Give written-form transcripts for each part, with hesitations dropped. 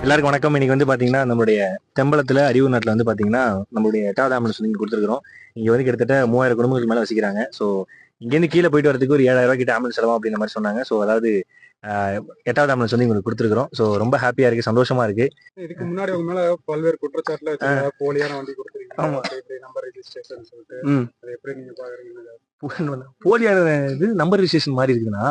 எல்லாருக்கும் வணக்கம். இன்னைக்கு வந்து பாத்தீங்கன்னா நம்மளுடைய தெம்பலத்துல அறிவு நாட்டுல வந்து பாத்தீங்கன்னா நம்மளுடைய 8வது ஆம்புலன்ஸ் வந்து இங்க கொடுத்துருக்கோம். இங்க வந்து கிட்டத்தட்ட 3000 குடும்பங்களுக்கு மேல வசிக்கிறாங்க. ஸோ இங்கேருந்து கீழே போயிட்டு வரதுக்கு ஒரு 7000 ரூபாய் கிட்ட ஆம்புலன்ஸ் செலவும் அப்படின்ற மாதிரி சொன்னாங்க. ஸோ அதாவது 8வது ஆம்புலன்ஸ் வந்து உங்களுக்கு கொடுத்துருக்கோம். ஸோ ரொம்ப ஹாப்பியா இருக்கு, சந்தோஷமா இருக்கு. இதுக்கு முன்னாடி உங்க மேல பல்வேறு குற்றச்சாட்டுல வச்சு போலியான வண்டி கொடுத்துருக்கீங்க. ஆமா. நம்பர் ரெஜிஸ்ட்ரேஷன் சொல்லிட்டு அதை எப்படி நீங்க பாக்குறீங்க? போலியான இது நம்பர் ரிஜிஸ்ட்ரேஷன் மாதிரி இருக்குதுன்னா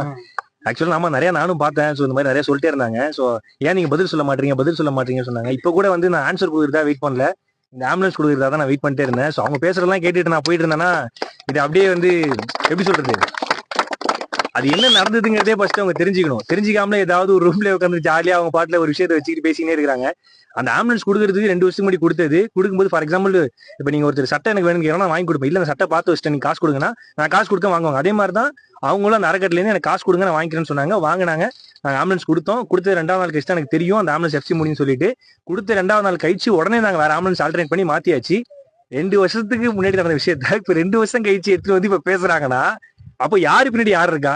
ஆக்சுவலா நானும் பார்த்தேன். ஸோ இந்த மாதிரி நிறைய சொல்லிட்டே இருந்தாங்க. ஸோ ஏன் நீங்க பதில் சொல்ல மாட்டீங்கன்னு சொன்னாங்க. இப்போ கூட வந்து நான் ஆன்சர் கொடுக்குறதா வெயிட் பண்ணல, இந்த ஆம்புலன்ஸ் கொடுக்குறதா தான் நான் வெயிட் பண்ணிட்டே இருந்தேன். ஸோ அவங்க பேசுறதெல்லாம் கேட்டுட்டு நான் போயிட்டு இருந்தேன்னா இது அப்படியே வந்து எப்படி சொல்றது, அது என்ன நடந்ததுங்கிறதே ஃபர்ஸ்ட் அவங்க தெரிஞ்சுக்கணும். தெரிஞ்சுக்காமல ஏதாவது ஒரு ரூம்ல உட்காந்து ஜாலியா அவங்க பாட்டுல ஒரு விஷயத்தை வச்சுக்கிட்டு பேசினே இருக்கிறாங்க. அந்த ஆம்புலன்ஸ் கொடுக்கறதுக்கு 2 வருஷத்துக்கு முன்னாடி கொடுக்கும்போது ஃபார் எக்ஸாம்பிள் இப்ப நீங்க ஒருத்தர் சட்டை எனக்கு வேணும்னு கேட்கணும், நான் வாங்கி கொடுப்பேன். இல்ல அந்த சட்டை பார்த்து வச்சுட்டு நீங்க காசு கொடுங்கன்னா நான் காசு கொடுக்க வாங்குவாங்க. அதே மாதிரி தான் அவங்களும் அந்த அறக்கட்டளை இருந்து எனக்கு காசு கொடுங்க நான் வாங்கிக்கிறேன்னு சொன்னாங்க. வாங்கினாங்க. நாங்கள் ஆம்புலன்ஸ் கொடுத்தோம். கொடுத்த 2வது நாள் கழிச்சு எனக்கு தெரியும் அந்த ஆம்புலன்ஸ் எஃப்சி முடின்னு சொல்லிட்டு கொடுத்த 2வது நாள் கழிச்சு உடனே நாங்கள் வேற ஆம்புலன்ஸ் ஆல்டர்னேட் பண்ணி மாத்தியாச்சு. 2 வருஷத்துக்கு முன்னாடி நடந்த விஷயத்த இப்ப 2 வருஷம் கழிச்சு எடுத்துட்டு வந்து இப்ப பேசுறாங்கன்னா அப்போ யாரு பின்னாடி யாரு இருக்கா?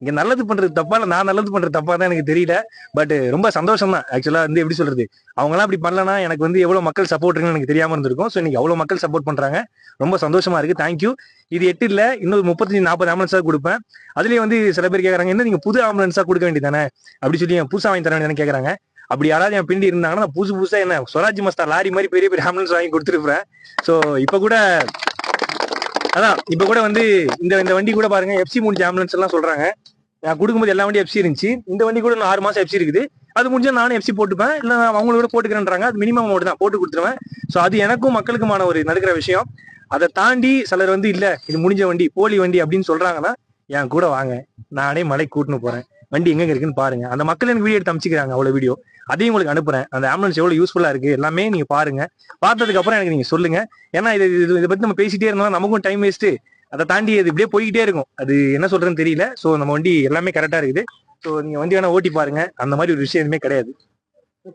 இங்க நல்லது பண்றது தப்பா இல்ல நான் நல்லது பண்றது தப்பா தான் எனக்கு தெரியல. பட் ரொம்ப சந்தோஷம் தான். ஆக்சுவலா வந்து எப்படி சொல்றது, அவங்க எல்லாம் அப்படி பண்ணலன்னா எனக்கு வந்து எவ்வளவு மக்கள் சப்போர்ட் இருக்குன்னு எனக்கு தெரியாம இருந்திருக்கும். ஸோ இன்னைக்கு அவ்வளவு மக்கள் சப்போர்ட் பண்றாங்க, ரொம்ப சந்தோஷமா இருக்கு. தேங்க்யூ. இது 8 இல்ல இன்னும் 35-40 ஆம்புலன்ஸா கொடுப்பேன். அதுலயே வந்து சில பேர் கேட்கறாங்க, என்ன நீங்க புது ஆம்புலன்ஸா கொடுக்க வேண்டியதானே அப்படி சொல்லி புதுசா வாங்கி தர வேண்டியதானே கேட்கறாங்க. அப்படி யாராவது என் பின்னாடி இருந்தாங்கன்னா நான் புதுசா என்ன ஸ்வராஜ் மஸ்தா லாரி மாதிரி பெரிய பெரிய ஆம்புலன்ஸ் வாங்கி கொடுத்துருப்பேன். ஸோ இப்ப கூட வந்து இந்த வண்டி கூட பாருங்க எஃப்சி முடிஞ்ச ஆம்புலன்ஸ் எல்லாம் சொல்றாங்க. நான் கொடுக்கும்போது எல்லா வண்டியும் எஃப்சி இருந்துச்சு. இந்த வண்டி கூட 6 மாசம் எஃப்சி இருக்குது. அது முடிஞ்சா நானும் எஃப்சி போட்டுப்பேன், இல்ல அவங்களோட போட்டுக்கிறேன்றாங்க. அது மினிமம் அமௌண்ட் தான் போட்டு கொடுத்துருவேன். ஸோ அது எனக்கும் மக்களுக்குமான ஒரு நடக்கிற விஷயம். அதை தாண்டி சிலர் வந்து இல்ல இது முடிஞ்ச வண்டி போலி வண்டி அப்படின்னு சொல்றாங்கன்னா என் கூட வாங்க, நானே மலை கூட்டுன்னு போறேன், வண்டி எங்க இருக்குன்னு பாருங்க. அந்த மக்கள் எனக்கு வீடியோ எடுத்து அமைச்சிக்கிறாங்க, அவ்வளவு வீடியோ அதையும் உங்களுக்கு அனுப்புறேன். அந்த ஆம்புலன்ஸ் எவ்வளவு யூஸ்ஃபுல்லா இருக்கு எல்லாமே நீங்க பாருங்க. பார்த்ததுக்கு அப்புறம் எனக்கு நீங்க சொல்லுங்க. ஏன்னா இதை பத்தி நம்ம பேசிட்டே இருந்தாலும் நமக்கும் டைம் வேஸ்ட். அதை தாண்டி அது இப்படியே போய்கிட்டே இருக்கும். அது என்ன சொல்றதுன்னு தெரியல. ஸோ நம்ம வண்டி எல்லாமே கரெக்டா இருக்குது. ஸோ நீங்க வண்டி வேணா ஓட்டி பாருங்க. அந்த மாதிரி ஒரு விஷயம் எதுவுமே கிடையாது.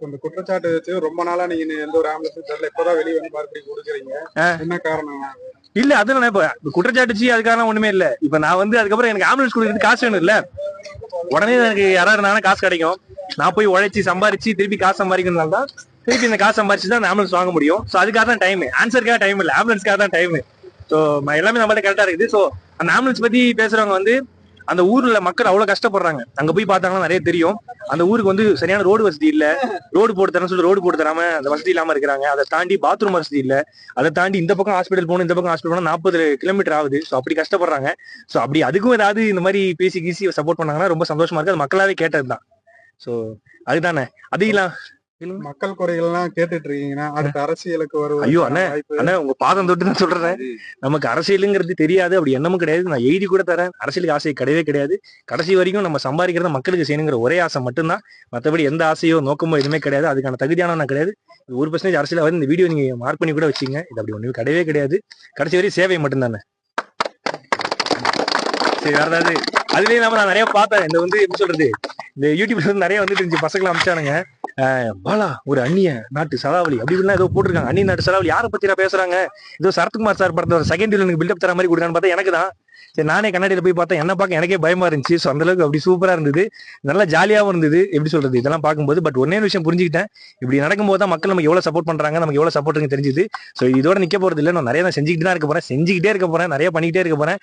இந்த குற்றச்சாட்டு வச்சு ரொம்ப நாளா நீங்க எந்த ஒரு ஆம்புலன்ஸ் தெரியல, இப்பதான் வெளியே வந்து மறுபடியும் கொடுக்குறீங்க, என்ன காரணம்? இல்ல அது இப்ப குற்றச்சாட்டுச்சு அதுக்கான ஒண்ணுமே இல்ல. இப்ப நான் வந்து அதுக்கப்புறம் எனக்கு ஆம்புலன்ஸ் கொடுக்கறதுக்கு காசு வேணும் இல்ல, உடனே எனக்கு யாராவது இருந்தாலும் காசு கிடைக்கும். நான் போய் உழைச்சி சம்பாரிச்சு திருப்பி காசு சம்பாதிக்கிறதுனால தான் திருப்பி இந்த காசு சம்பாரிச்சு தான் ஆம்புலன்ஸ் வாங்க முடியும். ஸோ அதுக்காக தான் டைம், ஆன்சருக்காக டைம் இல்லை, ஆம்புலன்ஸ்க்காக தான் டைம். ஸோ எல்லாமே நம்மள்ட்ட கரெக்டா இருக்குது. ஸோ அந்த ஆம்புலன்ஸ் பத்தி பேசுறவங்க வந்து அந்த ஊர்ல மக்கள் அவ்வளவு கஷ்டப்படுறாங்க. அங்க போய் பார்த்தாங்கன்னா நிறைய தெரியும். அந்த ஊருக்கு வந்து சரியான ரோடு வசதி இல்ல, ரோடு போட்டு தரேன்னு சொல்லி ரோடு போட்டு தராம அந்த வசதி இல்லாம இருக்கிறாங்க. அதை தாண்டி பாத்ரூம் வசதி இல்ல, அதை தாண்டி இந்த பக்கம் ஹாஸ்பிட்டல் போகணும், இந்த பக்கம் ஹாஸ்பிட்டல் போனா 40 கிலோமீட்டர் ஆகுது. ஸோ அப்படி கஷ்டப்படுறாங்க. ஸோ அப்படி அதுக்கும் ஏதாவது இந்த மாதிரி பேசி கீசி சப்போர்ட் பண்ணாங்கன்னா ரொம்ப சந்தோஷமா இருக்கு. அது மக்களாவே கேட்டதுதான். ஸோ அதுதானே அதையெல்லாம் மக்கள் குறைகள் எல்லாம் கேட்டுட்டு இருக்கீங்கன்னா அடுத்த அரசியலுக்கு வருவது. ஐயோ அண்ணா உங்க பாதம் தொட்டு நான் சொல்றேன், நமக்கு அரசியலுங்கிறது தெரியாது, அப்படி எண்ணமும் கிடையாது. நான் எழுதி கூட தரேன், அரசியலுக்கு ஆசை கிடையவே கிடையாது. கடைசி வரைக்கும் நம்ம சம்பாதிக்கிறத மக்களுக்கு செய்யணுங்கிற ஒரே ஆசை மட்டும்தான். மற்றபடி எந்த ஆசையோ நோக்கமோ எதுவுமே கிடையாது. அதுக்கான தகுதியான நான் கிடையாது. 1% அரசியல வந்து இந்த வீடியோ நீங்க மார்க் பண்ணி கூட வச்சுங்க. இது அப்படி ஒண்ணு கிடையவே கிடையாது. கடைசி வரையும் சேவை மட்டும்தானே. சரி வேற ஏதாவது அதுலயே நான் நிறைய பார்த்தேன். இந்த வந்து எப்படி சொல்றது, இந்த யூடியூப்ல வந்து நிறைய வந்துட்டு இருந்துச்சு. பசங்களை அமிச்சானுங்க, பாலா ஒரு அந்நிய நாட்டு சலாவளி அப்படி இப்படிலாம் ஏதோ போட்டிருக்காங்க. அந்நிய நாட்டு சலாவளி யாரை பத்தி பேசுறாங்க, ஏதோ சரத்குமார் சார் படத்துல செகண்ட் வில்லனுக்கு பில்டப் தர மாதிரி கொடுக்கான்னு பார்த்தா எனக்கு தான். சரி நானே கண்ணாடியில போய் பார்த்தேன், என்ன பார்க்க எனக்கே பயமா இருந்துச்சு. ஸோ அந்த அளவுக்கு அப்படி சூப்பரா இருந்தது, நல்லா ஜாலியாகவும் இருந்தது. எப்படி சொல்றது இதெல்லாம் பார்க்கும்போது. பட் ஒன்னே விஷயம் புரிஞ்சுக்கிட்டேன், இப்படி நடக்கும்போது தான் மக்கள் நமக்கு எவ்வளவு சப்போர்ட் பண்றாங்க, நமக்கு எவ்வளவு சப்போர்ட் தெரிஞ்சுது. ஸோ இதோட நிக்க போறது இல்லை, நான் நிறைய செஞ்சுக்கிட்டு தான் இருக்க போறேன், செஞ்சுக்கிட்டே இருக்க போறேன், நிறைய பண்ணிக்கிட்டே இருக்க போறேன்.